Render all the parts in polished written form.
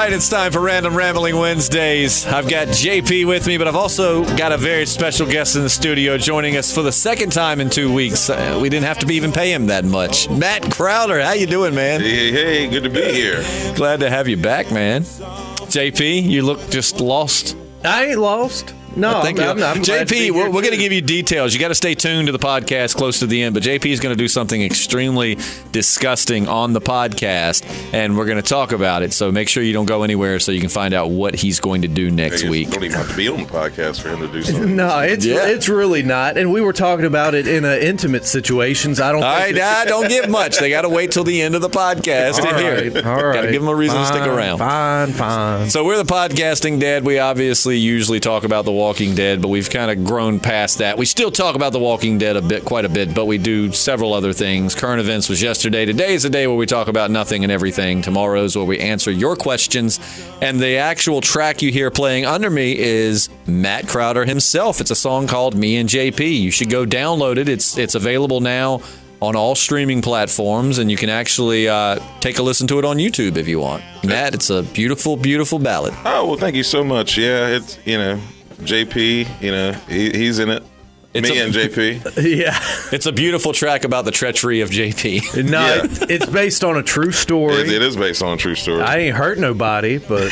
right, it's time for Random Rambling Wednesdays. I've got JP with me, but I've also got a very special guest in the studio joining us for the second time in 2 weeks. We didn't have to even pay him that much. Matt Crowder, how you doing, man? Hey, good to be here. Glad to have you back, man. JP, you look just lost. I ain't lost. No, I'm JP, we're going to give you details. You got to stay tuned to the podcast close to the end, but JP is going to do something extremely disgusting on the podcast, and we're going to talk about it. So make sure you don't go anywhere so you can find out what he's going to do next week. Don't even have to be on the podcast for him to do something. No, it's really not. And we were talking about it in intimate situations. I don't. All right, don't give much. They got to wait till the end of the podcast to hear it. All right. Got to give them a reason to stick around. Fine. So we're the podcasting dad. We obviously usually talk about The Walking Dead, but we've kind of grown past that. We still talk about The Walking Dead quite a bit, but we do several other things. Current events was yesterday. Today is a day where we talk about nothing and everything. Tomorrow's where we answer your questions. And the actual track you hear playing under me is Matt Crowder himself. It's a song called Me and JP. You should go download it. It's available now on all streaming platforms, and you can actually take a listen to it on YouTube if you want. Matt, it's a beautiful, beautiful ballad. Oh, well, thank you so much. Yeah, it's, JP, he's in it. Me and JP. Yeah. It's a beautiful track about the treachery of JP. No, yeah. It's based on a true story. It is based on a true story. I ain't hurt nobody, but,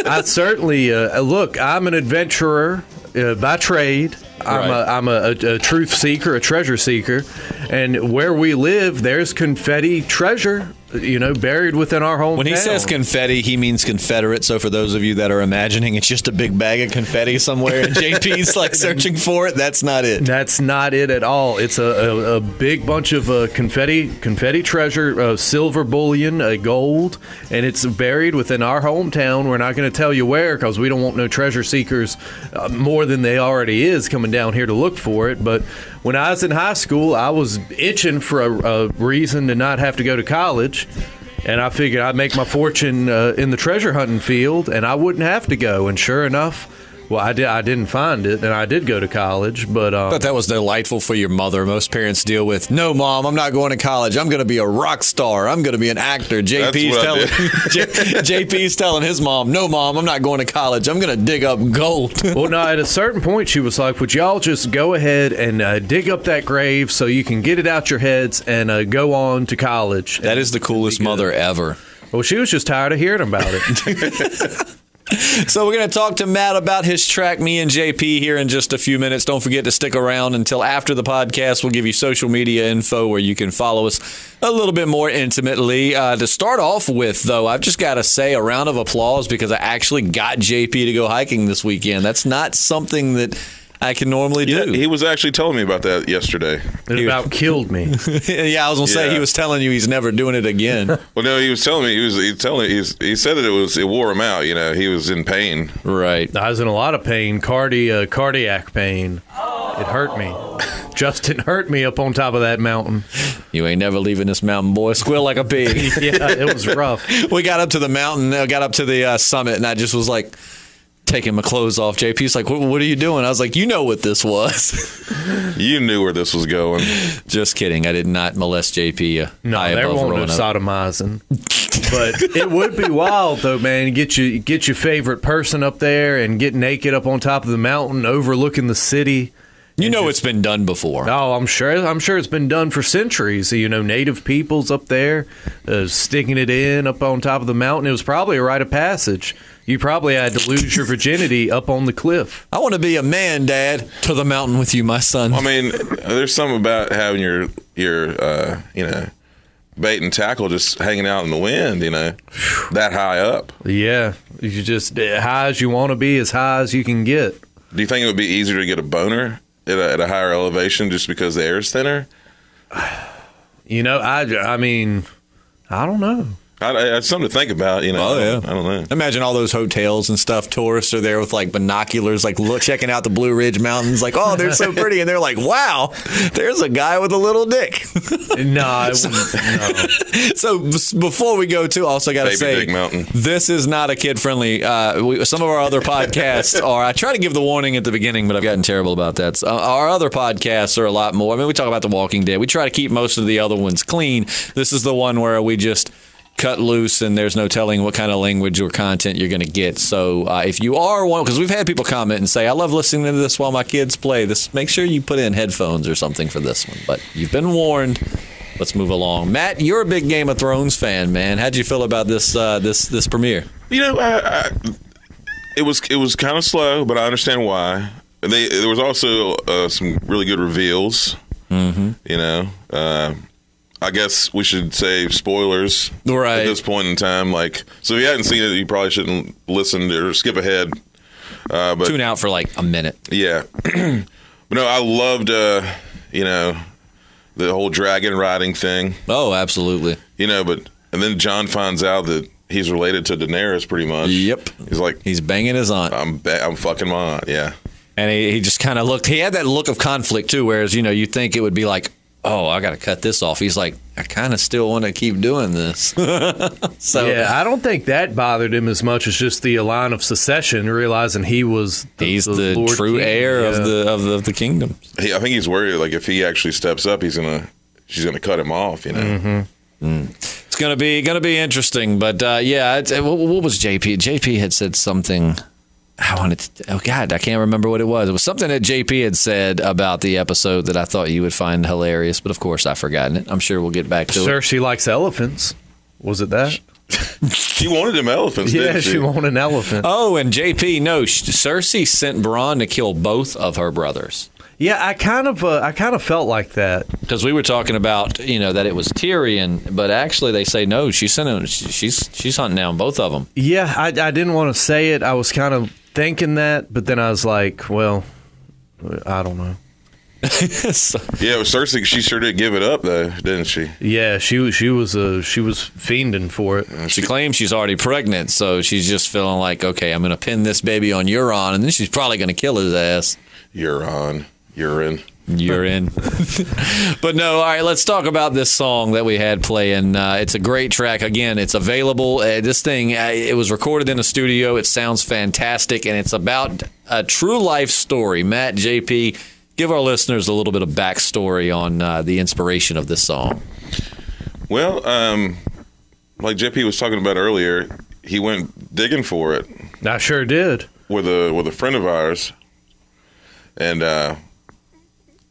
I certainly, look, I'm an adventurer by trade. I'm a truth seeker, a treasure seeker. And where we live, there's confetti treasure, buried within our hometown. When he says confetti, he means Confederate. So for those of you that are imagining it's just a big bag of confetti somewhere and JP's like searching for it, that's not it. That's not it at all. It's a big bunch of confetti treasure, silver bullion, gold, and it's buried within our hometown. We're not going to tell you where because we don't want no treasure seekers more than they already is coming down here to look for it. But when I was in high school, I was itching for a reason to not have to go to college, and I figured I'd make my fortune in the treasure hunting field, and I wouldn't have to go. And sure enough, well, I didn't find it, and I did go to college. But I thought that was delightful for your mother. Most parents deal with, no, Mom, I'm not going to college. I'm going to be a rock star. I'm going to be an actor. JP's telling his mom, no, Mom, I'm not going to college. I'm going to dig up gold. Well, no, at a certain point, she was like, would y'all just go ahead and dig up that grave so you can get it out your heads and go on to college? That is the coolest mother ever. Well, she was just tired of hearing about it. So we're going to talk to Matt about his track, Me and JP, here in just a few minutes. Don't forget to stick around until after the podcast. We'll give you social media info where you can follow us a little bit more intimately. To start off with, though, I've just got to say a round of applause because I actually got JP to go hiking this weekend. That's not something that I can normally do. Yeah, he was actually telling me about that yesterday. It about killed me. Yeah, I was going to say, he was telling you he's never doing it again. Well, no, he was telling me, he said that it wore him out, he was in pain. Right. I was in a lot of pain, cardiac pain. It hurt me. Justin hurt me up on top of that mountain. You ain't never leaving this mountain, boy. Squeal like a pig. Yeah, it was rough. We got up to the mountain, got up to the summit, and I just was like, taking my clothes off. JP's like, what are you doing? I was like, you know what this was. You knew where this was going. Just kidding. I did not molest JP. No, there won't no sodomizing. But it would be wild, though, man. Get your favorite person up there and get naked up on top of the mountain overlooking the city. It's been done before. Oh, I'm sure it's been done for centuries. Native peoples up there sticking it in up on top of the mountain. It was probably a rite of passage. You probably had to lose your virginity up on the cliff. I want to be a man, Dad. To the mountain with you, my son. I mean, there's something about having your bait and tackle just hanging out in the wind, that high up. Yeah, you just high as you want to be, as high as you can get. Do you think it would be easier to get a boner at a higher elevation just because the air is thinner? I mean, I don't know. It's something to think about, Oh, yeah. I don't know. Imagine all those hotels and stuff. Tourists are there with like binoculars, like checking out the Blue Ridge Mountains. Like, oh, they're so pretty, and they're like, wow, there's a guy with a little dick. No, I wouldn't. No. So before we go to, also got to say, Dick Mountain. This is not a kid friendly. Some of our other podcasts are. I try to give the warning at the beginning, but I've gotten terrible about that. So our other podcasts are a lot more. I mean, we talk about The Walking Dead. We try to keep most of the other ones clean. This is the one where we just cut loose, and there's no telling what kind of language or content you're going to get. So if you are one, because we've had people comment and say, I love listening to this while my kids play this, make sure you put in headphones or something for this one. But you've been warned. Let's move along. Matt, you're a big Game of Thrones fan, man. How'd you feel about this this premiere? You know, it was kind of slow, but I understand why. There was also some really good reveals. Mm-hmm. You know, I guess we should say spoilers at this point in time. Like, so if you hadn't seen it, you probably shouldn't listen or skip ahead. But tune out for like a minute. Yeah, but no, I loved you know, the whole dragon riding thing. Oh, absolutely. You know, and then John finds out that he's related to Daenerys, pretty much. Yep. He's like, he's banging his aunt. I'm fucking my aunt. Yeah. And he just kind of looked. He had that look of conflict too. Whereas, you know, you think it would be like, oh, I got to cut this off. He's like, I kind of still want to keep doing this. So yeah, I don't think that bothered him as much as just the line of secession, realizing he's the true heir of the kingdom. I think he's worried, like, if he actually steps up, she's gonna cut him off. You know. Mm-hmm. It's gonna be interesting. But yeah, what was JP? JP had said something. Oh God, I can't remember what it was. It was something that JP had said about the episode that I thought you would find hilarious, but of course I've forgotten it. I'm sure we'll get back to it. Cersei likes elephants. Was it that? She wanted them elephants, didn't she? She wanted an elephant. Oh, and JP, no, Cersei sent Bronn to kill both of her brothers. Yeah, I kind of felt like that, because we were talking about, you know, that it was Tyrion, but actually they say no. She sent him. She's hunting down both of them. Yeah, I didn't want to say it. I was kind of thinking that, but then I was like, well, I don't know. Yeah, Cersei, she sure did give it up though, didn't she? Yeah, she was fiending for it. She claims she's already pregnant, so she's just feeling like, okay, I'm going to pin this baby on Euron, and then she's probably going to kill his ass. Urine. But no, all right, let's talk about this song that we had playing. It's a great track. Again, it's available. This thing, it was recorded in a studio. It sounds fantastic, and it's about a true life story. Matt, JP, give our listeners a little bit of backstory on the inspiration of this song. Well, like JP was talking about earlier, he went digging for it. I sure did. With a friend of ours, and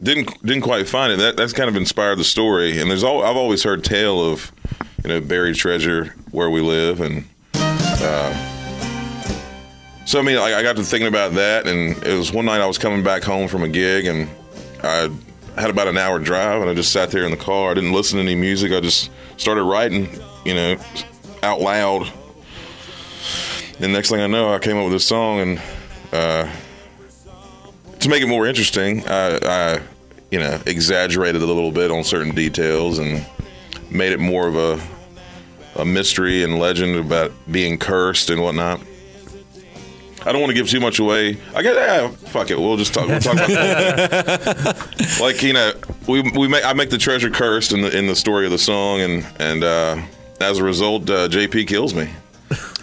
didn't quite find it. That's kind of inspired the story. And I've always heard tale of, you know, buried treasure where we live, and so I mean, I got to thinking about that, and it was one night I was coming back home from a gig, and I had about an hour drive, and I just sat there in the car. I didn't listen to any music. I just started writing, you know, out loud. And next thing I know, I came up with this song, and to make it more interesting, I you know, exaggerated a little bit on certain details and made it more of a mystery and legend about being cursed and whatnot. I don't want to give too much away. I guess, fuck it. We'll talk about that. Like, you know, I make the treasure cursed in the story of the song, and as a result, JP kills me.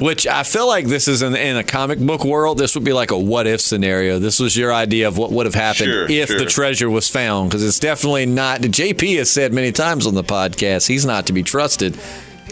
Which I feel like this is in a comic book world. This would be like a what if scenario. This was your idea of what would have happened if the treasure was found, because it's definitely not. JP has said many times on the podcast he's not to be trusted.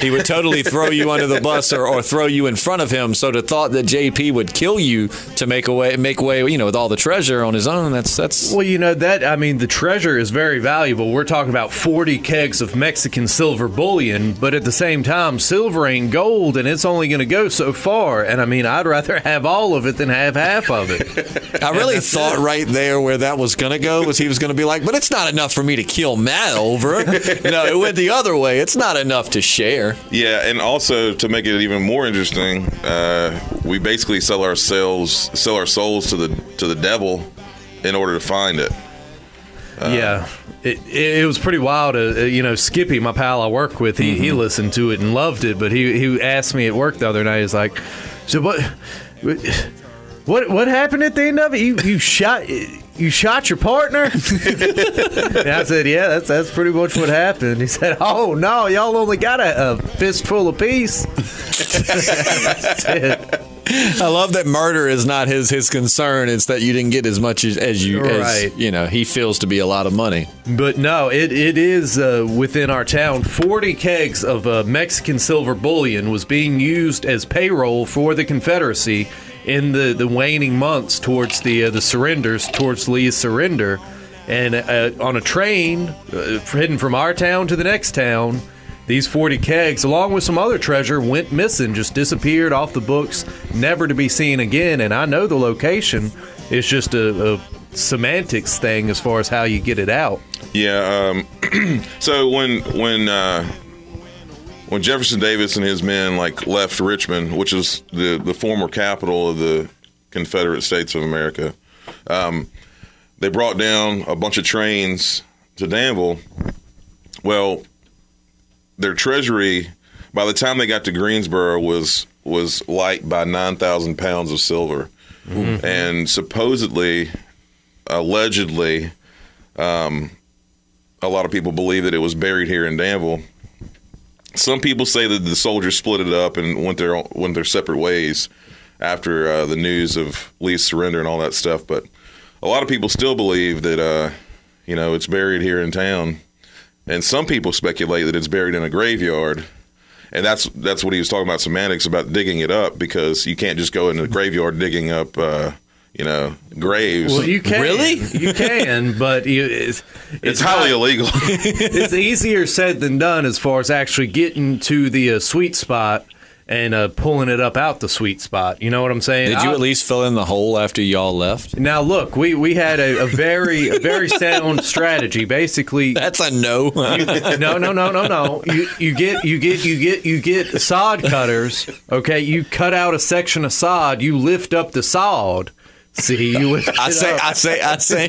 He would totally throw you under the bus or throw you in front of him. So the thought that JP would kill you to make way, you know, with all the treasure on his own, that's. Well, you know, the treasure is very valuable. We're talking about 40 kegs of Mexican silver bullion, but at the same time, silver ain't gold, and it's only going to go so far. And I mean, I'd rather have all of it than have half of it. I really thought right there where that was going to go was he was going to be like, but it's not enough for me to kill Matt over. No, it went the other way. It's not enough to share. Yeah, and also to make it even more interesting, we basically sell our souls to the devil in order to find it. Yeah, it was pretty wild. You know, Skippy, my pal I work with, he listened to it and loved it. But he asked me at work the other night. He's like, "So what happened at the end of it? You shot your partner?" And I said, "Yeah, that's pretty much what happened." He said, "Oh no, y'all only got a fistful apiece." That's it. I love that murder is not his concern. It's that you didn't get as much as you he feels to be a lot of money. But no, it is within our town. 40 kegs of Mexican silver bullion was being used as payroll for the Confederacy in the waning months towards the surrenders, towards Lee's surrender. And on a train heading from our town to the next town, these 40 kegs, along with some other treasure, went missing, just disappeared off the books, never to be seen again. And I know the location. It's just a semantics thing as far as how you get it out. Yeah. So when Jefferson Davis and his men left Richmond, which is the former capital of the Confederate States of America, they brought down a bunch of trains to Danville. Well, their treasury, by the time they got to Greensboro, was light by 9,000 pounds of silver. Mm-hmm. And supposedly, allegedly, a lot of people believe that it was buried here in Danville. Some people say that the soldiers split it up and went their separate ways after the news of Lee's surrender and all that stuff. But a lot of people still believe that it's buried here in town. And some people speculate that it's buried in a graveyard, and that's what he was talking about, semantics, about digging it up, because you can't just go into the graveyard digging up, graves. Well, you can. Really? You can, but it's highly illegal. It's easier said than done as far as actually getting to the sweet spot and pulling it up out the sweet spot. You know what I'm saying? Did you at least fill in the hole after y'all left? Now, look, we had a very sound strategy. Basically, that's a no. No. You get sod cutters. Okay, you cut out a section of sod. You lift up the sod. See, you lift I say.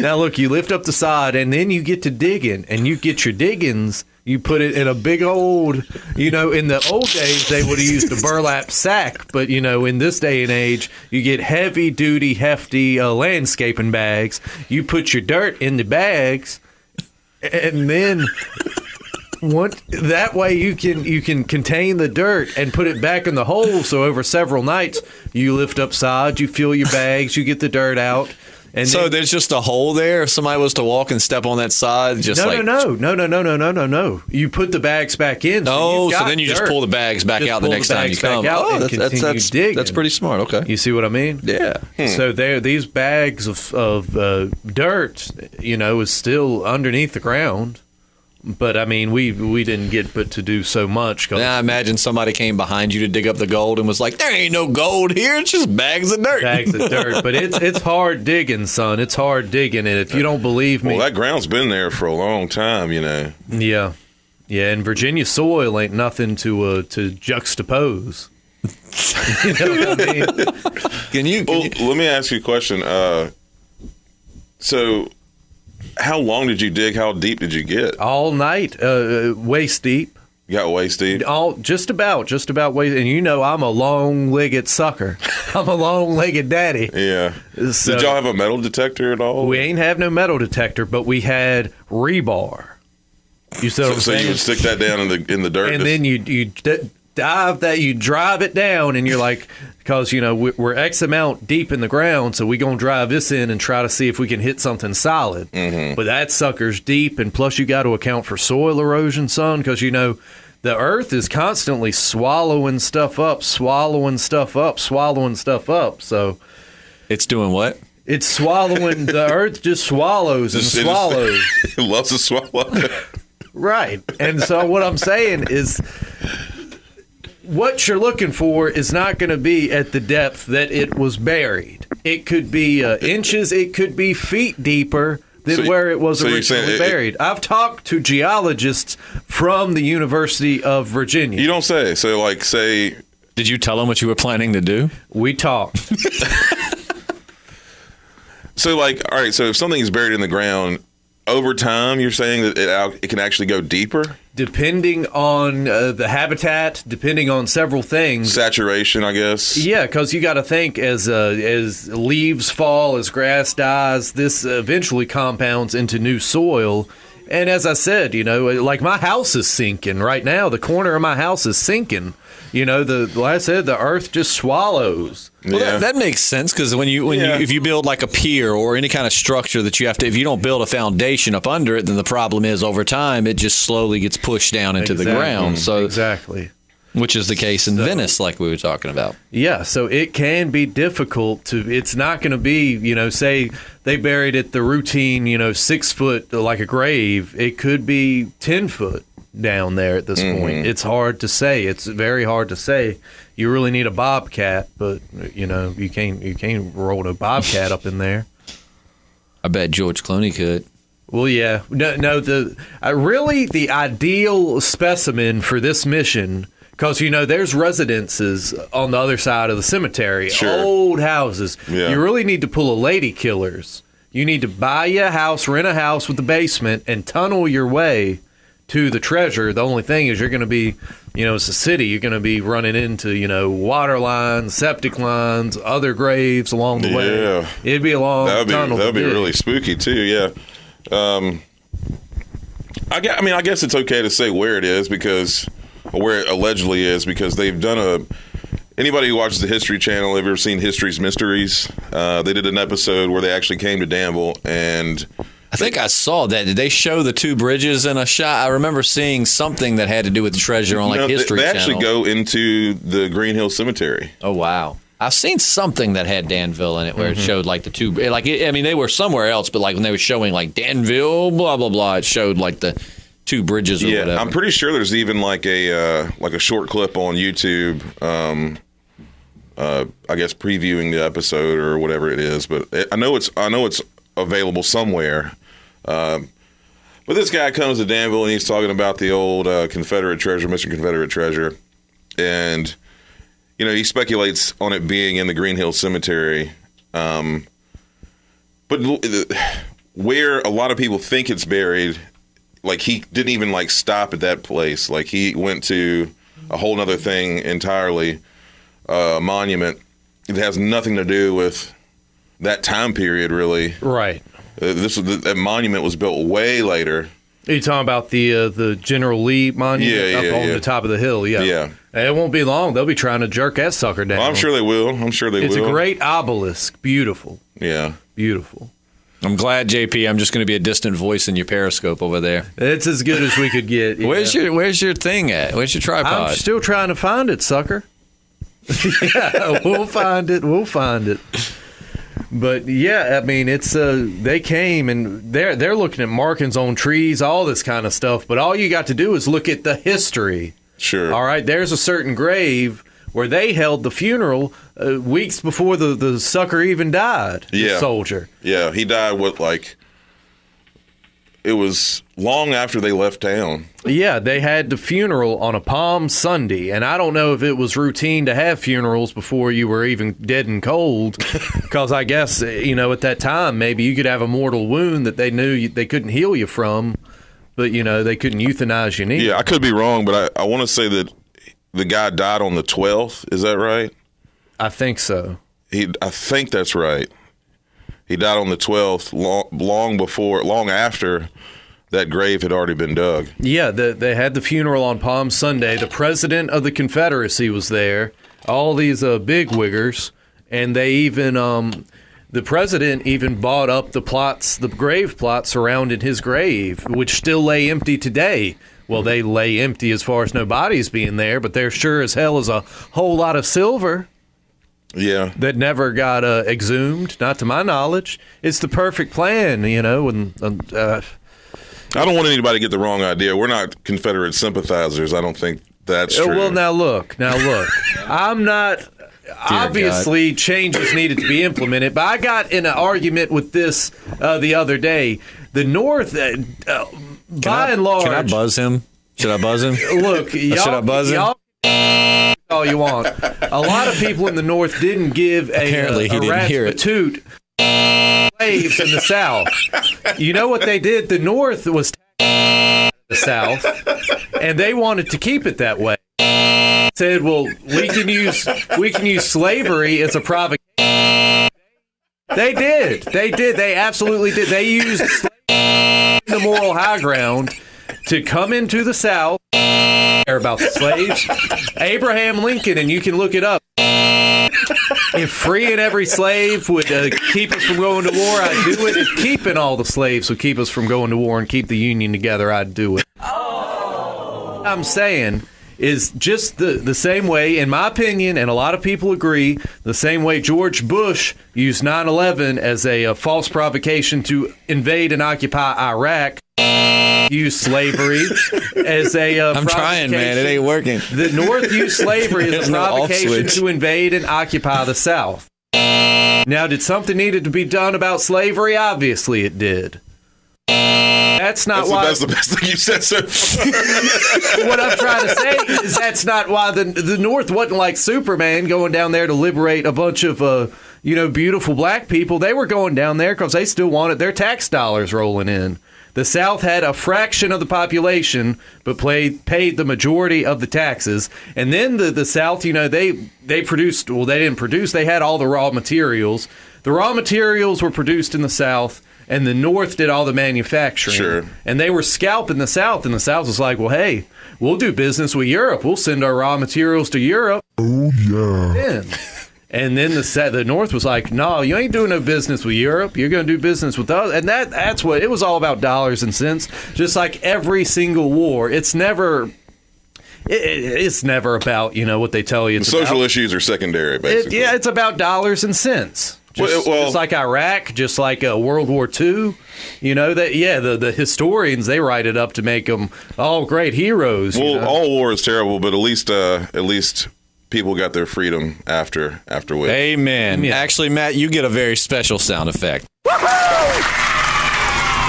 Now, look, you lift up the sod, and then you get to digging, and you get your diggins. You put it in a big old, in the old days, they would have used a burlap sack. But, in this day and age, you get heavy-duty, hefty landscaping bags. You put your dirt in the bags, and then that way you can contain the dirt and put it back in the hole. So over several nights, you lift up sod, you fill your bags, you get the dirt out. And so there's just a hole there. If somebody was to walk and step on that side, no. You put the bags back in. So then you just pull the bags back out the next time you come. That's pretty smart. Okay, you see what I mean? Yeah. So these bags of dirt, is still underneath the ground. But, I mean, we didn't get but to do so much. Now, I imagine somebody came behind you to dig up the gold and was like, there ain't no gold here. It's just bags of dirt. Bags of dirt. But it's hard digging, son. It's hard digging. And if you don't believe me. Well, that ground's been there for a long time, Yeah. Yeah, and Virginia soil ain't nothing to juxtapose. You know what I mean? Let me ask you a question. So, how long did you dig? How deep did you get? All night, waist deep. You got waist deep? Just about waist. And I'm a long-legged sucker. I'm a long-legged daddy. Yeah. So, did y'all have a metal detector at all? We ain't have no metal detector, but we had rebar. You see what I'm saying? So you would stick that down in the dirt, and then you drive it down, and you're like, because we're X amount deep in the ground, so we're gonna drive this in and try to see if we can hit something solid. Mm-hmm. But that sucker's deep, and plus you got to account for soil erosion, son, because the earth is constantly swallowing stuff up. So it's doing what? It's swallowing. The earth just swallows and swallows. It loves to swallow. Right, and so what I'm saying is, what you're looking for is not going to be at the depth that it was buried. It could be inches, it could be feet deeper than where it was originally buried. I've talked to geologists from the University of Virginia. You don't say. So, say... Did you tell them what you were planning to do? We talked. So, all right, so if something is buried in the ground, over time, you're saying that it can actually go deeper? Depending on the habitat, depending on several things. Saturation, I guess. Yeah, because you got to think as leaves fall, as grass dies, this eventually compounds into new soil. And as I said, like my house is sinking right now. The corner of my house is sinking. Like I said, the earth just swallows. Well, that makes sense because if you build like a pier or any kind of structure that you have to, if you don't build a foundation up under it, then the problem is over time it just slowly gets pushed down into the ground. So exactly. Which is the case in Venice, like we were talking about. Yeah, so it can be difficult to. It's not going to be, say they buried it the routine, 6 foot like a grave. It could be 10 foot down there at this point. It's hard to say. It's very hard to say. You really need a bobcat, but you can't roll a bobcat up in there. I bet George Clooney could. Well, yeah, no. The ideal specimen for this mission. Because, there's residences on the other side of the cemetery, old houses. Yeah. You really need to pull a lady killers. You need to buy you a house, rent a house with a basement, and tunnel your way to the treasure. The only thing is you're going to be, it's a city. You're going to be running into, water lines, septic lines, other graves along the way. It'd be a long tunnel. That'd be really spooky, too, yeah. I guess it's okay to say where it is because... where it allegedly is, because they've done anybody who watches the History Channel, have you ever seen History's Mysteries? They did an episode where they actually came to Danville, and I think I saw that. Did they show the 2 bridges in a shot? I remember seeing something that had to do with the treasure on History Channel. They actually go into the Green Hill Cemetery. Oh, wow. I've seen something that had Danville in it where it showed like the 2, they were somewhere else, but like when they were showing like Danville, blah, blah, blah, it showed like the 2 bridges or whatever. I'm pretty sure there's even like a short clip on YouTube, I guess previewing the episode or whatever it is, but I know it's available somewhere. But this guy comes to Danville and he's talking about the old Confederate treasure, Mr. Confederate treasure, and he speculates on it being in the Green Hill Cemetery, but where a lot of people think it's buried. Like, he didn't even, stop at that place. Like, he went to a whole other thing entirely, a monument. It has nothing to do with that time period, really. Right. That monument was built way later. Are you talking about the General Lee monument up on the top of the hill? Yeah. Yeah. It won't be long. They'll be trying to jerk that sucker down. Well, I'm sure they will. It's a great obelisk. Beautiful. Yeah. Beautiful. I'm glad, JP. I'm just going to be a distant voice in your Periscope over there. It's as good as we could get. Where's your thing at? Where's your tripod? I'm still trying to find it, sucker. Yeah, we'll find it. But yeah, it's they came and they're looking at markings on trees, all this kind of stuff. But all you got to do is look at the history. Sure. All right. There's a certain grave where they held the funeral weeks before the sucker even died. The soldier. Yeah, he died it was long after they left town. Yeah, they had the funeral on a Palm Sunday, and I don't know if it was routine to have funerals before you were even dead and cold, because I guess, at that time, maybe you could have a mortal wound that they knew they couldn't heal you from, but, they couldn't euthanize you neither. Yeah, I could be wrong, but I want to say that the guy died on the 12th. Is that right? I think so. I think that's right. He died on the 12th, long after that grave had already been dug. Yeah, they had the funeral on Palm Sunday. The president of the Confederacy was there, all these bigwiggers, and they even the president even bought up the grave plots surrounding his grave, which still lay empty today. Well, they lay empty as far as no bodies being there, but there sure as hell is a whole lot of silver. Yeah. That never got exhumed, not to my knowledge. It's the perfect plan, I don't want anybody to get the wrong idea. We're not Confederate sympathizers. I don't think that's true. Well, now look. I'm not... Obviously, changes needed to be implemented, but I got in an argument with this the other day. The North, by and large... Can I buzz him? Should I buzz him? Look, y'all... Should I buzz him? All you want. A lot of people in the North didn't give a rat's patoot slaves in the South. You know what they did? The North was the South, and they wanted to keep it that way. Said, well, we can use slavery as a provocation. They did. They absolutely did. They used slavery the moral high ground to come into the South, care about the slaves. Abraham Lincoln, and you can look it up. If freeing every slave would keep us from going to war, I'd do it. If keeping all the slaves would keep us from going to war and keep the Union together, I'd do it. What I'm saying is just the same way, in my opinion, and a lot of people agree, the same way George Bush used 9/11 as a false provocation to invade and occupy Iraq, used slavery as a I'm trying, man. It ain't working. The North used slavery as a provocation to invade and occupy the South. Now, did something needed to be done about slavery? Obviously it did. That's why. That's the best thing you've said so far. What I'm trying to say is that's not why the North wasn't like Superman going down there to liberate a bunch of beautiful black people. They were going down there because they still wanted their tax dollars rolling in. The South had a fraction of the population, but paid the majority of the taxes. And then the South, they produced. Well, they didn't produce. They had all the raw materials. The raw materials were produced in the South, and the North did all the manufacturing. Sure. And they were scalping the South, and the South was like, well, hey, we'll do business with Europe. We'll send our raw materials to Europe. Oh, yeah. And then the North was like, no, you ain't doing no business with Europe. You're going to do business with us. And that's what it was all about, dollars and cents. Just like every single war, it's never about, what they tell you. The social issues are secondary, basically. It's about dollars and cents. Just like Iraq, just like World War II, the historians, they write it up to make them all great heroes. Well, all war is terrible, but at least people got their freedom afterwards. Amen. Yeah. Actually, Matt, you get a very special sound effect.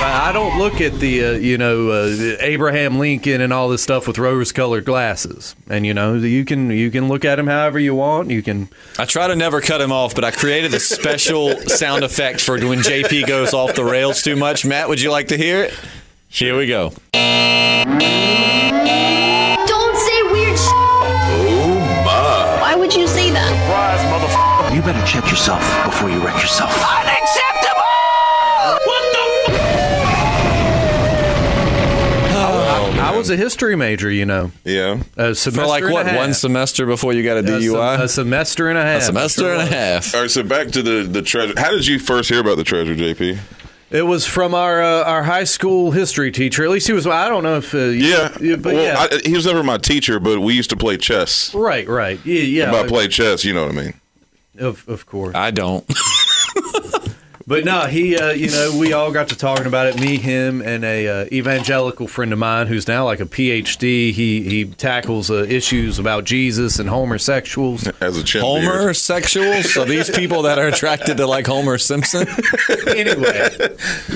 I don't look at the Abraham Lincoln and all this stuff with rose-colored glasses. And you can look at him however you want. I try to never cut him off, but I created a special sound effect for when JP goes off the rails too much. Matt, would you like to hear it? Here we go. Don't say weird shit. Oh my! Why would you say that? Surprise, motherfucker! You better check yourself before you wreck yourself. Unacceptable! What the? I was a history major, Yeah. A semester for like what, one semester before you got a DUI? A semester and a half. A semester and a half. All right, so back to the treasure. How did you first hear about the treasure, JP? It was from our high school history teacher. At least he was. I don't know if. He was never my teacher, but we used to play chess. Right. Yeah. If I play chess, you know what I mean. Of course. I don't. But no, he, we all got to talking about it. Me, him, and a evangelical friend of mine who's now like a PhD. He tackles issues about Jesus and homosexuals. As a chimp. Homosexuals? So these people that are attracted to like Homer Simpson? Anyway,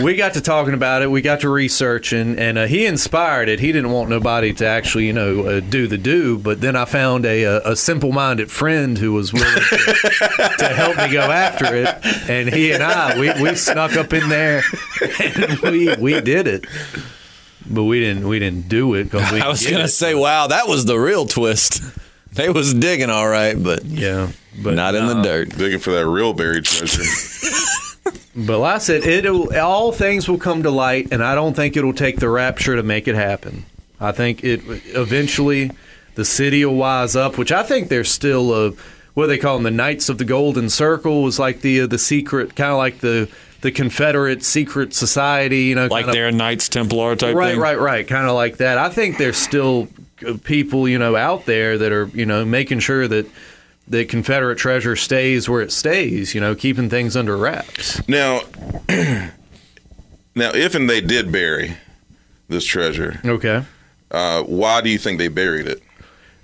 we got to talking about it. We got to researching, and he inspired it. He didn't want nobody to actually, do the do. But then I found a simple-minded friend who was willing to help me go after it, and he and I. We snuck up in there and we did it, but we didn't do it because I was gonna say, wow, that was the real twist. They was digging all right, but not in the dirt, digging for that real buried treasure. But like I said, all things will come to light, and I don't think it'll take the rapture to make it happen. I think eventually the city will wise up, which I think there's still what do they call them? The Knights of the Golden Circle was like the secret, kind of like the Confederate secret society, like their Knights Templar type thing. Right, kind of like that. I think there's still people, out there that are, making sure that the Confederate treasure stays where it stays, keeping things under wraps. Now, if and they did bury this treasure, okay, why do you think they buried it?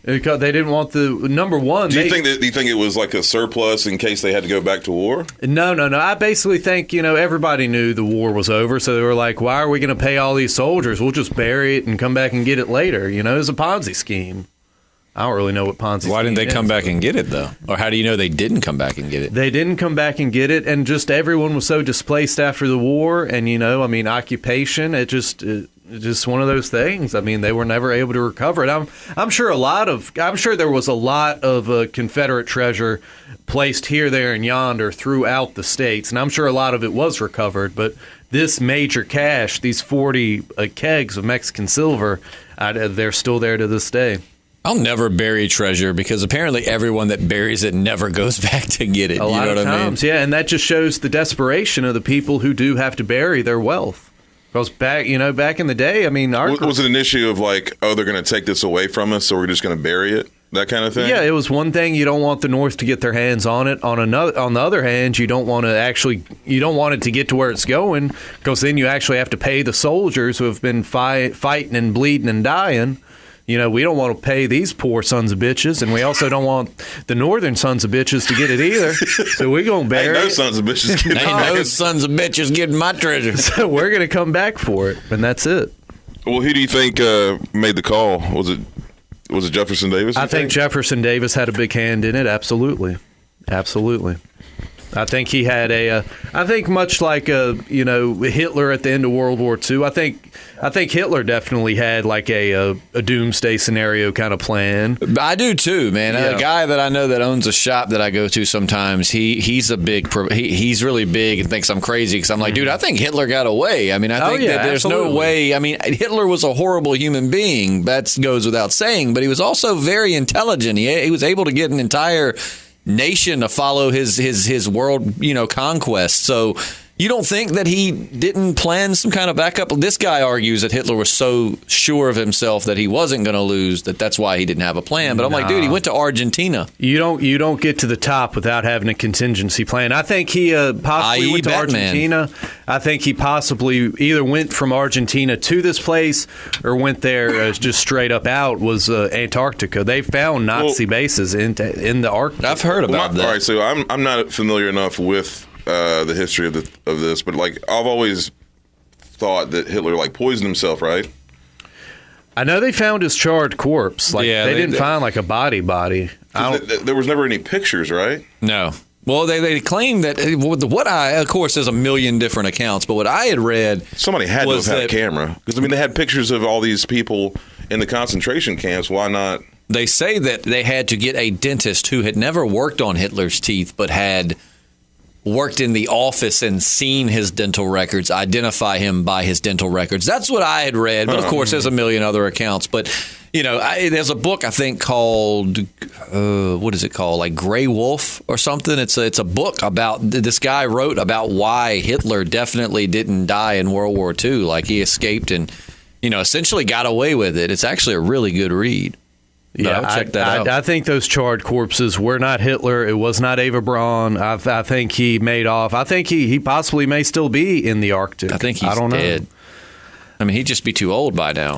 Because they didn't want the number one. Do you think it was like a surplus in case they had to go back to war? No. I basically think everybody knew the war was over, so they were like, "Why are we going to pay all these soldiers? We'll just bury it and come back and get it later." It was a Ponzi scheme. I don't really know what Ponzi. Why didn't they come back and get it though? Or how do you know they didn't come back and get it? They didn't come back and get it, and just everyone was so displaced after the war, and occupation. It just just one of those things. I mean, they were never able to recover it. I'm sure there was a lot of Confederate treasure placed here, there, and yonder throughout the states, and I'm sure a lot of it was recovered. But this major cache, these 40 kegs of Mexican silver, they're still there to this day. I'll never bury treasure because apparently everyone that buries it never goes back to get it. A lot of times, I mean? yeah, and that just shows the desperation of the people who do have to bury their wealth. Because back in the day, I mean, was it an issue of like, oh, they're going to take this away from us, so we're just going to bury it? That kind of thing? Yeah, it was one thing. You don't want the North to get their hands on it. On the other hand, you don't want it to get to where it's going, because then you actually have to pay the soldiers who have been fighting and bleeding and dying. We don't want to pay these poor sons of bitches, and we also don't want the northern sons of bitches to get it either. So we're going to bury it. Ain't no sons of bitches getting Ain't no sons of bitches getting my treasure. So we're going to come back for it, and that's it. Well, who do you think made the call? Was it Jefferson Davis? I think Jefferson Davis had a big hand in it. Absolutely. I think he had I think much like Hitler at the end of World War II. I think Hitler definitely had like a doomsday scenario kind of plan. I do too, man. Yeah. A guy that I know that owns a shop that I go to sometimes. He's really big and thinks I'm crazy because I'm like, dude, I think Hitler got away. I mean, I think that there's no way. I mean, Hitler was a horrible human being. That goes without saying. But he was also very intelligent. He was able to get an entire nation to follow his world conquest. So you don't think that he didn't plan some kind of backup? This guy argues that Hitler was so sure of himself that he wasn't going to lose that's why he didn't have a plan. But I'm like, dude, he went to Argentina. You don't get to the top without having a contingency plan. I think he possibly went to Argentina. I think he possibly either went from Argentina to this place or went there just straight up out was Antarctica. They found Nazi bases in the Arctic. I've heard about that. All right, so I'm not familiar enough with the history of this, but like I've always thought that Hitler like poisoned himself, right? I know they found his charred corpse. Like they didn't find like a body. There was never any pictures, right? No. Well, they claim that of course, there's a million different accounts, but what I had read, somebody had to have had a camera because they had pictures of all these people in the concentration camps. Why not? They say that they had to get a dentist who had never worked on Hitler's teeth, but had worked in the office and seen his dental records, identify him by his dental records. That's what I had read. But of course, there's a million other accounts. But, there's a book I think called, what is it called? Like Gray Wolf or something. It's a book about, this guy wrote about why Hitler definitely didn't die in World War II. Like he escaped and, essentially got away with it. It's actually a really good read. Yeah, check that out. I think those charred corpses were not Hitler. It was not Eva Braun. I think he made off. I think he possibly may still be in the Arctic. I think he's dead. I mean, he'd just be too old by now.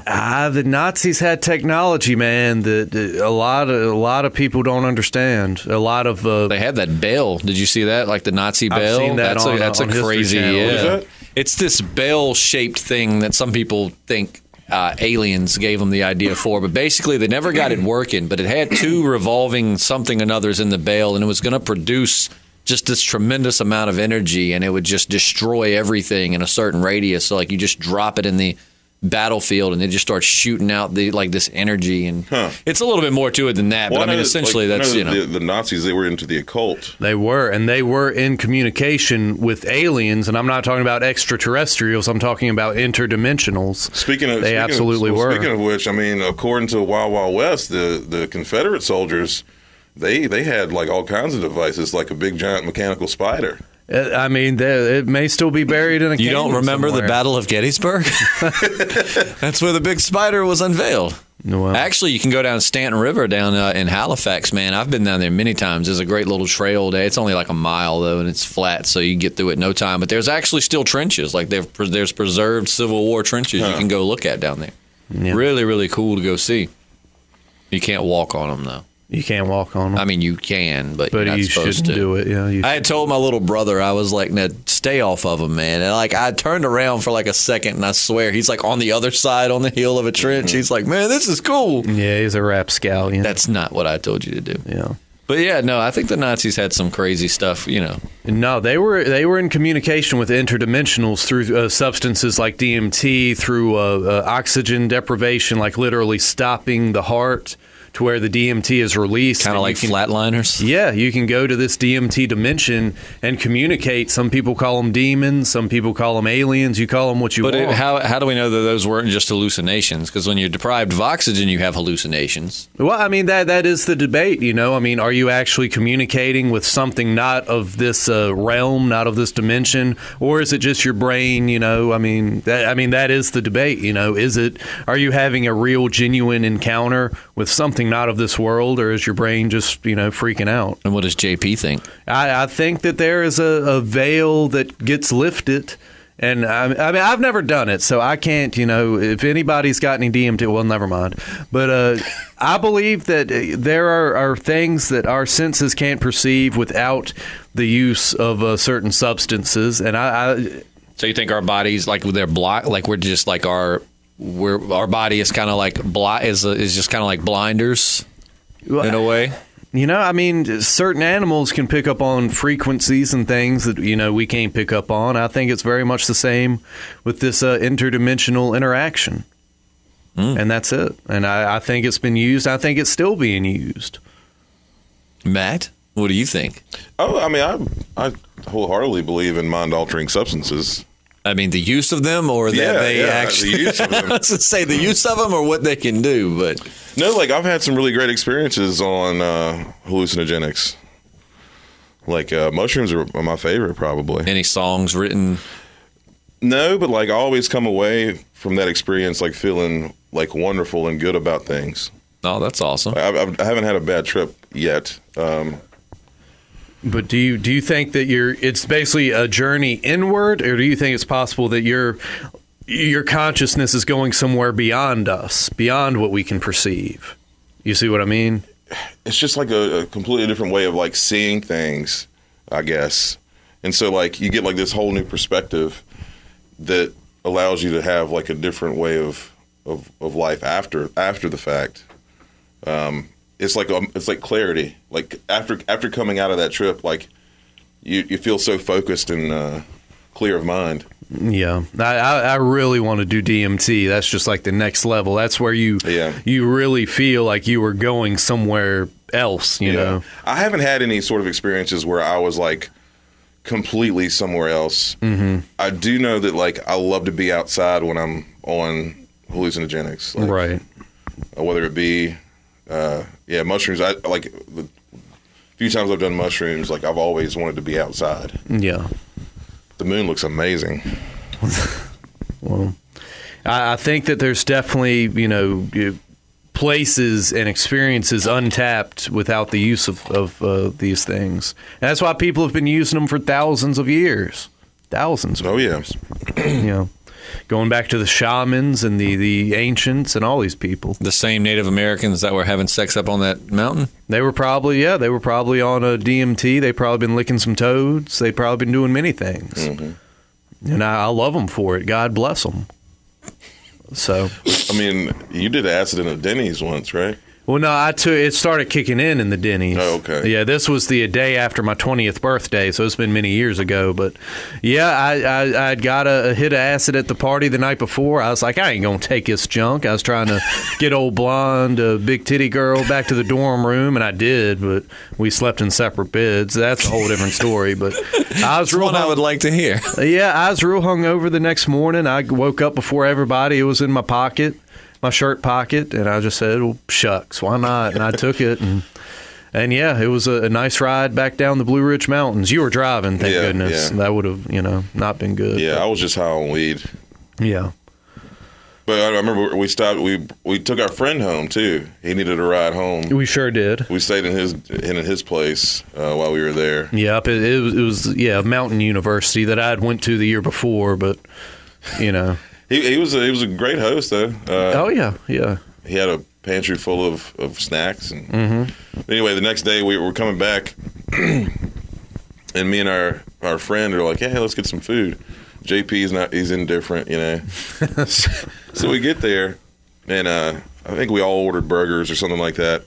The Nazis had technology, man, that a lot of people don't understand. A lot of they had that bell. Did you see that? Like the Nazi bell. I've seen that that's on a crazy. History Channel. What is that? It's this bell-shaped thing that some people think aliens gave them the idea for, but basically they never got it working. But it had two revolving something and others in the bell, and it was going to produce just this tremendous amount of energy, and it would just destroy everything in a certain radius. So like you just drop it in the battlefield, and it just starts shooting out this energy, and it's a little bit more to it than that. But I mean, essentially, that's the Nazis. They were into the occult. They were in communication with aliens, and I'm not talking about extraterrestrials. I'm talking about interdimensionals. Speaking of which, I mean, according to Wild Wild West, the Confederate soldiers they had like all kinds of devices, like a big giant mechanical spider. I mean, it may still be buried in a cave. You don't remember somewhere. the Battle of Gettysburg? That's where the big spider was unveiled. Well, actually, you can go down Stanton River down in Halifax, man. I've been down there many times. There's a great little trail there. It's only like a mile, though, and it's flat, so you can get through it in no time. But there's actually still trenches. Like there's preserved Civil War trenches you can go look at down there. Yeah. Really, really cool to go see. You can't walk on them, though. You can't walk on them. I mean, you can, but you're not you supposed shouldn't to. do it. Yeah, I had told my little brother, I was like, "Nah, stay off of them, man." And like, I turned around for like a second, and I swear, he's like on the other side on the hill of a trench. He's like, "Man, this is cool." Yeah, he's a rapscallion. That's not what I told you to do. Yeah. But yeah, no, I think the Nazis had some crazy stuff, you know. No, they were in communication with interdimensionals through substances like DMT, through oxygen deprivation, like literally stopping the heart to where the DMT is released. Kind of like flatliners? Yeah, you can go to this DMT dimension and communicate. Some people call them demons. Some people call them aliens. You call them what you want. But how do we know that those weren't just hallucinations? Because when you're deprived of oxygen, you have hallucinations. Well, I mean, that is the debate, you know. I mean, are you actually communicating with something not of this realm, not of this dimension, or is it just your brain, you know? I mean, that is the debate, you know. Are you having a real, genuine encounter with something not of this world, or is your brain just, you know, freaking out? And what does JP think? I think that there is a veil that gets lifted. And I mean, I've never done it, so I can't, you know, if anybody's got any DMT, well, never mind. But I believe that there are things that our senses can't perceive without the use of certain substances. And So you think our bodies, like they're blocked, like we're just like our body is kind of like is just kind of like blinders in a way? You know, I mean, certain animals can pick up on frequencies and things that, you know, we can't pick up on. I think it's very much the same with this interdimensional interaction. And that's it. And I think it's been used. I think it's still being used. Matt, what do you think? Oh, I mean, I wholeheartedly believe in mind-altering substances. I mean, the use of them, or that they actually the use of them. I was gonna say the use of them, or what they can do. But no, like I've had some really great experiences on hallucinogenics. Like mushrooms are my favorite, probably. Any songs written? No, but like I always come away from that experience like feeling like wonderful and good about things. Oh, that's awesome. I haven't had a bad trip yet. But do you think that it's basically a journey inward, or do you think it's possible that your consciousness is going somewhere beyond us, beyond what we can perceive? You see what I mean? It's just like a completely different way of like seeing things, I guess. And so like you get like this whole new perspective that allows you to have like a different way of life after the fact. It's like clarity. Like after coming out of that trip, like you feel so focused and clear of mind. Yeah, I really want to do DMT. That's just like the next level. That's where you really feel like you were going somewhere else. You know, I haven't had any sort of experiences where I was like completely somewhere else. Mm-hmm. I do know that like I love to be outside when I'm on hallucinogenics, like, right? Whether it be mushrooms. I like the few times I've done mushrooms, like I've always wanted to be outside. Yeah. The moon looks amazing. Well, I think that there's definitely, you know, places and experiences untapped without the use of these things. And that's why people have been using them for thousands of years. Thousands of years. You know, going back to the shamans and the ancients and all these people. The same Native Americans that were having sex up on that mountain? They were probably on a DMT. They probably been licking some toads. They probably been doing many things. Mm-hmm. And I love them for it. God bless them. So, I mean, you did acid in a Dennys once, right? Well, no, it started kicking in the Dennys. Oh, okay. Yeah, this was the day after my 20th birthday, so it's been many years ago. But, yeah, I got a hit of acid at the party the night before. I was like, I ain't going to take this junk. I was trying to get old blonde, big titty girl back to the dorm room, and I did, but we slept in separate beds. That's a whole different story. But I was real. One I would like to hear. Yeah, I was real hungover the next morning. I woke up before everybody. It was in my pocket. My shirt pocket, and I just said, well, shucks, why not? And I took it, and yeah, it was a nice ride back down the Blue Ridge Mountains. You were driving, thank goodness. Yeah. That would have, not been good. Yeah, I was just high on weed. Yeah. But I remember we stopped. We took our friend home too. He needed a ride home. We sure did. We stayed in his place while we were there. Yep, it was Mountain University that I had went to the year before, but He was a great host though. Oh yeah. He had a pantry full of snacks. And anyway, the next day we were coming back, and me and our friend are like, "Hey, let's get some food." He's indifferent, So we get there, and I think we all ordered burgers or something like that.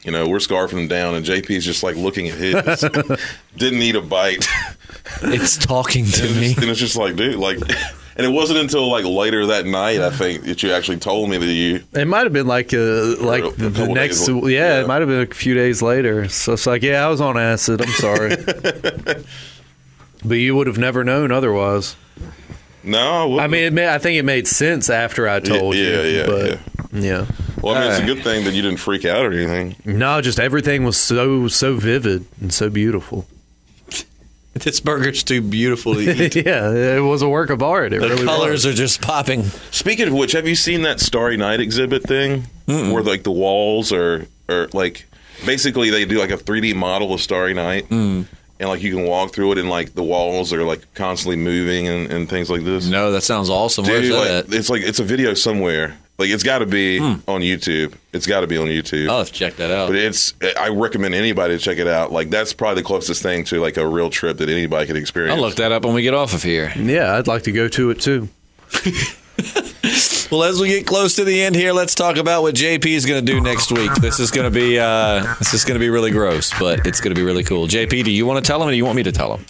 You know, we're scarfing them down, and JP's just like looking at his. Didn't eat a bite. It's talking to me. And it's just like, dude, like, and it wasn't until like later that night, I think, that you actually told me that you. It might have been like the next, yeah, it might have been a few days later. So it's like, yeah, I was on acid. I'm sorry, but you would have never known otherwise. No, I mean, I think it made sense after I told you. Yeah. Well, I mean, it's a good thing that you didn't freak out or anything. No, just everything was so vivid and so beautiful. This burger's too beautiful to eat. Yeah, it was a work of art. It The really colors was. are just popping. Speaking of which, have you seen that Starry Night exhibit thing? Where like the walls are like basically they do like a 3D model of Starry Night. And like you can walk through it, and like the walls are like constantly moving and things like this. No, that sounds awesome. Dude, Where's that? it's a video somewhere. Like it's got to be on YouTube. It's got to be on YouTube. I'll have to check that out. But I recommend anybody to check it out. Like that's probably the closest thing to like a real trip that anybody could experience. I'll look that up when we get off of here. Yeah, I'd like to go to it too. Well, as we get close to the end here, let's talk about what JP is going to do next week. This is going to be really gross, but it's going to be really cool. JP, do you want to tell him, or do you want me to tell him?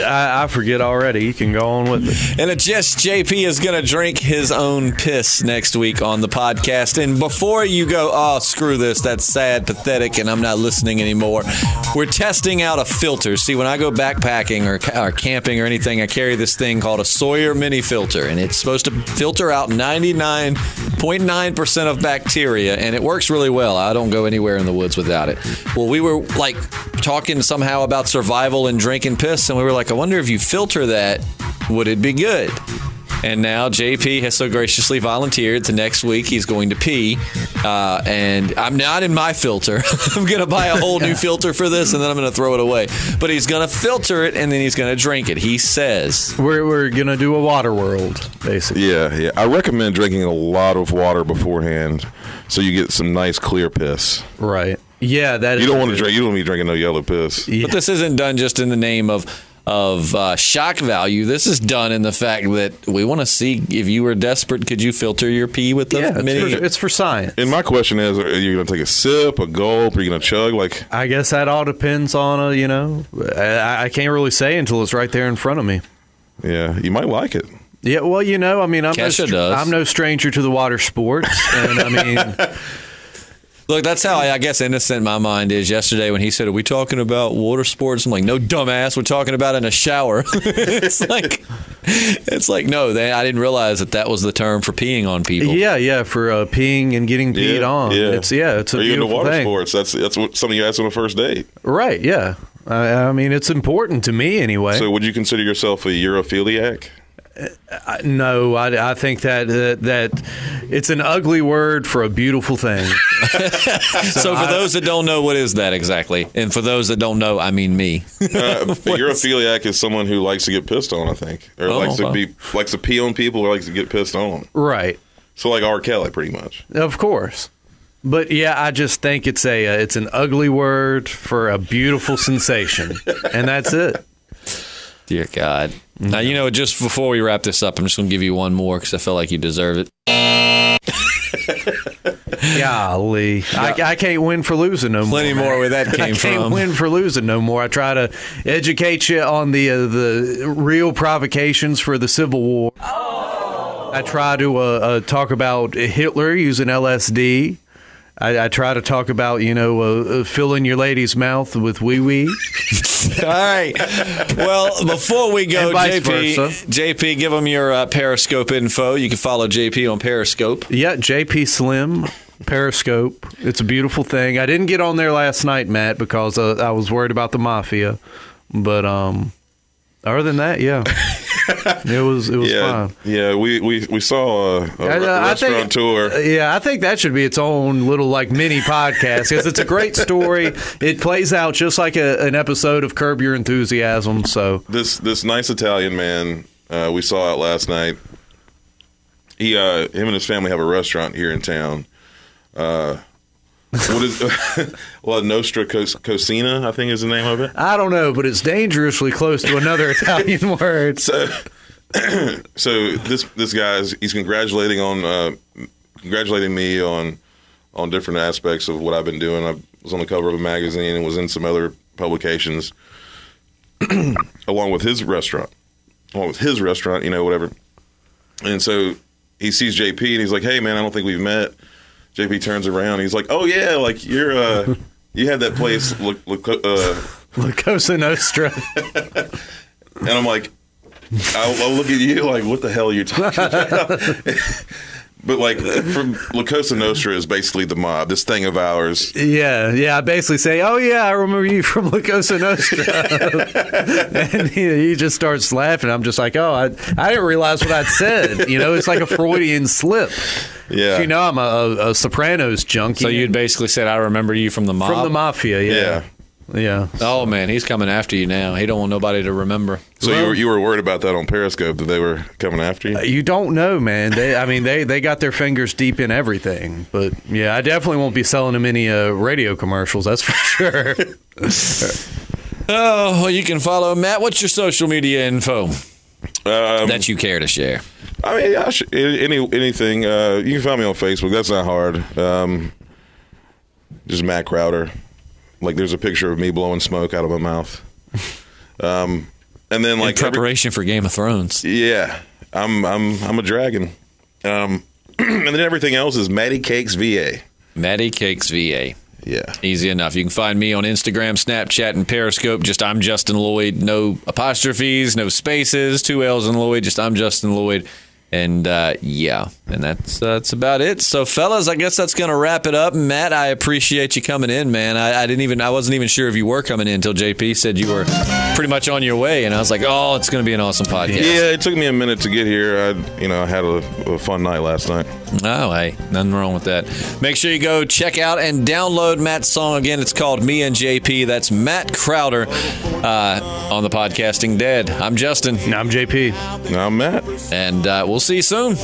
I forget already. You can go on with it. And JP is going to drink his own piss next week on the podcast. And before you go, oh, screw this, that's sad, pathetic, and I'm not listening anymore, we're testing out a filter. See, when I go backpacking or camping or anything, I carry this thing called a Sawyer mini filter, and it's supposed to filter out 99.9% of bacteria, and it works really well. I don't go anywhere in the woods without it. Well, we were like talking somehow about survival and drinking piss, and we were like, I wonder if you filter that, would it be good? And now JP has so graciously volunteered to next week he's going to pee, and I'm not in my filter. I'm going to buy a whole new filter for this, and then I'm going to throw it away. But he's going to filter it, and then he's going to drink it. He says we're going to do a water world, basically. Yeah. I recommend drinking a lot of water beforehand, so you get some nice clear piss. Right. Yeah, that. You don't want to drink. You don't want to be drinking no yellow piss. Yeah. But this isn't done just in the name of shock value. This is done in the fact that we want to see if you were desperate, could you filter your pee with the mini? It's for science. And my question is, are you going to take a sip, a gulp, are you going to chug? Like, I guess that all depends on I can't really say until it's right there in front of me. Yeah, you might like it. Yeah, well, I'm does. no stranger to the water sports, and I mean. Look, that's how I guess innocent my mind is. Yesterday when he said, are we talking about water sports? I'm like, no, dumbass, we're talking about in a shower. It's like no, I didn't realize that was the term for peeing on people. Yeah, for peeing and getting peed on. Yeah. It's a are you into beautiful water thing. sports? That's what something you ask on a first date. Right, yeah. I mean, it's important to me anyway. So would you consider yourself a Europhiliac? No, I think that it's an ugly word for a beautiful thing. So for those that don't know, what is that exactly? And for those that don't know, I mean me. A Europhiliac is someone who likes to get pissed on, I think, or likes to pee on people, or likes to get pissed on. Right. So like R. Kelly, pretty much. Of course. But yeah, I just think it's an ugly word for a beautiful sensation, and that's it. Dear God. Now, just before we wrap this up, I'm just going to give you one more because I feel like you deserve it. Golly. I can't win for losing no more. Plenty more where that came from. I can't win for losing no more. I try to educate you on the real provocations for the Civil War. I try to talk about Hitler using LSD. I try to talk about, filling your lady's mouth with wee-wee. All right. Well, before we go, JP, give them your Periscope info. You can follow JP on Periscope. Yeah, Jpslim, Periscope. It's a beautiful thing. I didn't get on there last night, Matt, because I was worried about the mafia. But other than that, yeah. It was fun. Yeah, we saw a restaurant tour. Yeah, I think that should be its own little mini podcast because it's a great story. It plays out just like an episode of Curb Your Enthusiasm. So this nice Italian man we saw out last night. Him and his family have a restaurant here in town. What is La Nostra Cocina, I think is the name of it. I don't know, but it's dangerously close to another Italian word. So this guy he's congratulating me on on different aspects of what I've been doing. I was on the cover of a magazine and was in some other publications along with his restaurant, whatever. And so he sees JP and he's like, "Hey man, I don't think we've met." JP turns around. He's like, "Oh yeah, like you're you had that place, La Cosa Nostra." And I'm like, I'll look at you like, what the hell are you talking about? But like, from La Cosa Nostra is basically the mob, this thing of ours. Yeah. I basically say, "Oh yeah, I remember you from La Cosa Nostra," and he just starts laughing. I'm just like, "Oh, I didn't realize what I'd said." It's like a Freudian slip. Yeah. I'm a Sopranos junkie. So you'd basically said, "I remember you from the mob." From the mafia, yeah. Yeah. Oh man, he's coming after you now. He don't want nobody to remember. So you were worried about that on Periscope, that they were coming after you? You don't know, man. They got their fingers deep in everything. But yeah, I definitely won't be selling them any radio commercials. That's for sure. Oh, well, you can follow Matt. What's your social media info that you care to share? I mean, anything. You can find me on Facebook. That's not hard. Just Matt Crowder. Like, there's a picture of me blowing smoke out of my mouth. And then, like, in preparation for Game of Thrones. Yeah, I'm a dragon. And then everything else is Matty Cakes VA. Matty Cakes VA. Yeah. Easy enough. You can find me on Instagram, Snapchat, and Periscope. Just I'm Justin Lloyd. No apostrophes, no spaces, 2 L's in Lloyd. Just I'm Justin Lloyd. And yeah, and that's about it. So, fellas, I guess that's going to wrap it up. Matt, I appreciate you coming in, man. I wasn't even sure if you were coming in until JP said you were pretty much on your way, and I was like, oh, it's going to be an awesome podcast. Yeah, it took me a minute to get here. I had a fun night last night. Oh, hey, nothing wrong with that. Make sure you go check out and download Matt's song again. It's called Me and JP. That's Matt Crowder on the Podcasting Dead. I'm Justin. I'm JP. I'm Matt. And we'll see you soon.